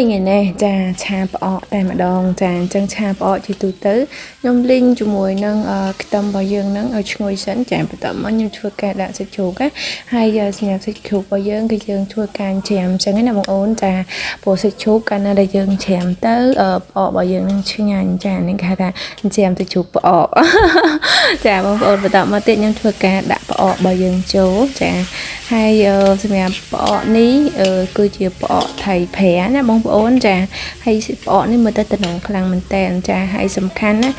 ơi ngày nè cha bỏ tại mà đòn chân cha bỏ thì tụi tứ nhom linh cho mùi nâng cái tâm bao dương nâng ở ngôi sẵn chạm bắt tầm nhưng chua ca đã sẽ chủ các 2 giờ nhà sẽ chủ bao dương cái dương chua can chèm chẳng cái nào một ổn bộ sẽ chủ can là dương chèm tới bỏ bao dương nâng chưa ngàn nên cả là chèm sẽ chủ bỏ bông ổn bắt tầm mà tiện nhưng chua ca đã bỏ bao dương chú 2 giờ nhà bỏ ní cứ chỉ bỏ thầy phéนะបងប្អូនចាហើយប្អូននេះមើលទៅតំណងខ្លាំងមែនតើចាហើយសំខាន់ណា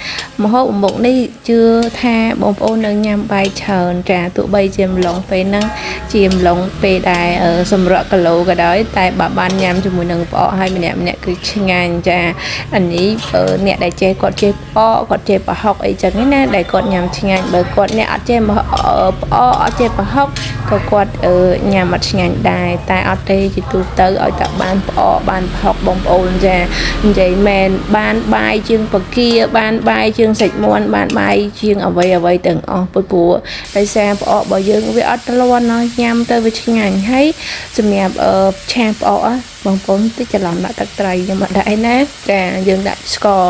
មហូបមុខនេះជឿថាបងប្អូននៅញ៉ាំបាយច្រើនចាទោះបីជាម្លងពេលហ្នឹងជាម្លងពេលដែលសម្រក់គីឡូក៏ដោយតែបើបានញ៉ាំជាមួយនឹងប្អូនហើយម្នាក់គឺឆ្ងាញ់ចាអានេះអ្នកដែលចេះគាត់ចេះប្អូនគាត់ចេះប្រហុកអីចឹងណាដែលគាត់ញ៉ាំឆ្ងាញ់បើគាត់អ្នកអត់ចេះប្អូនអត់ចេះប្រហុកក៏គាត់ញ៉ាំអត់ឆ្ងាញ់ដែរតែអត់ទេជាទូទៅឲ្យតែបានប្អូនបានផុកបងប្អូនចានិយាយមែនបានបាយជាងបកាបានបាយជាងសាច់មាន់បានបាយជាងអ្វីទាំងអស់ព្រោះដោយសារប្អូនរបស់យើងវាអត់ទ្រាំណោះញ៉ាំទៅវាឆ្ងាញ់ហើយសម្រាប់ឆាប្អូនបងប្អូនតិចច្រឡំដាក់ទឹកត្រីខ្ញុំអត់ដាក់អីណាចាយើងដាក់ស្ករ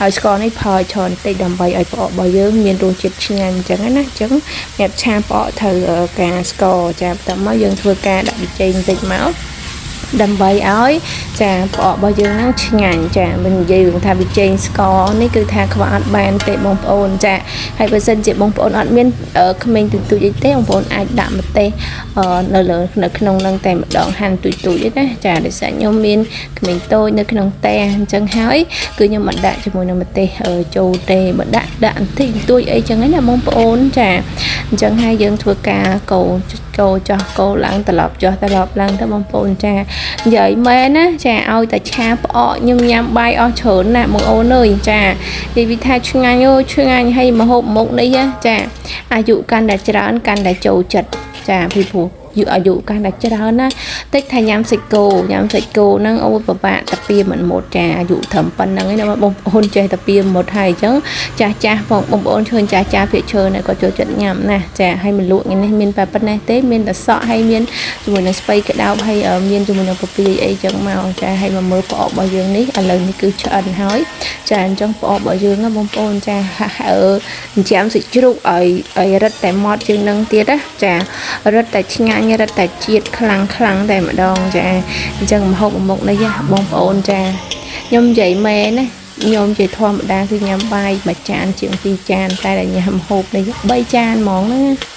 ហើយស្ករនេះផយច្រើនតិចដើម្បីឲ្យប្អូនរបស់យើងមានរសជាតិឆ្ងាញ់អញ្ចឹងណាអញ្ចឹងអ្នកឆាប្អូនត្រូវការស្ករចាបន្ទាប់មកយើងធ្វើការដាក់ប៊ីចេងបន្តិចមកដើម្បីឲ្យចាប្អូនរបស់យើងហ្នឹងឆ្ងាញ់ចាមិននិយាយថាប៊ីចេងស្ករនេះគឺថាខ្វះអត់បានទេបងប្អូនចាហើយបើសិនជាបងប្អូនអត់មានក្មេងទូចអីទេបងប្អូនអាចដាក់ម្ទេសនៅក្នុងហ្នឹងតែម្ដងហាន់ទូចទេណាចាដោយសារខ្ញុំមានក្មេងតូចនៅក្នុងផ្ទះអញ្ចឹងហើយគឺខ្ញុំមិនដាក់ជាមួយនឹងម្ទេសចូលទេបើដាក់បន្តិចបន្តួចអីចឹងណាបងប្អូនចាអញ្ចឹងហើយយើងធ្វើការកូរចោះកូរឡើងត្រឡប់ចុះត្រឡប់ឡើងទៅបងប្អូនចានិយាយមែនណាចាឲ្យតែឆាផ្អកខ្ញុំញ៉ាំបាយអស់ច្រើនណាស់បងអូនអើយចានិយាយថាឆ្ងាញ់អូឆ្ងាញ់ហើយម្ហូបមុខនេះចាអាយុកាន់តែច្រើនកាន់តែចូលចិត្តចាពីព្រោះអាយុកាន់តែច្រើនណាតិចថាញ៉ាំសាច់គោហ្នឹងអូពិបាកតាពីមិនមុតចាអាយុត្រឹមប៉ុណ្្នឹងឯណាបងប្អូនចេះតាពីមុតហើយអញ្ចឹងចាស់បងប្អូនឃើញចាស់ភាគច្រើនក៏ចូលចិត្តញ៉ាំណាចាហើយមិនលក់ថ្ងៃនេះមានតែប៉ុណ្ណេះទេមានតែសក់ហើយមានជាមួយនឹងស្ពៃក្តោបហើយមានជាមួយនឹងពពាយអីចឹងមកចាហើយមកមើលប្អូនរបស់យើងនេះឥឡូវនេះគឺឆ្អិនហើយចាអញ្ចឹងប្អូនរបស់យើងបងប្អូនចាចាំសាច់ជ្រូកឲ្យរឹតតែម៉ត់ជាងនឹងទៀតណាចារឹតតែឆ្ងាញ់រឹតតែជាតិខ្លាំងតែម្ដងចាអញ្ចឹងម្ហូបមុខនេះបងប្អូនចាខ្ញុំនិយាយមែនណាខ្ញុំជាធម្មតាគឺញ៉ាំបាយមួយចានជាង2ចានតែញ៉ាំម្ហូបនេះ3ចានហ្មងណា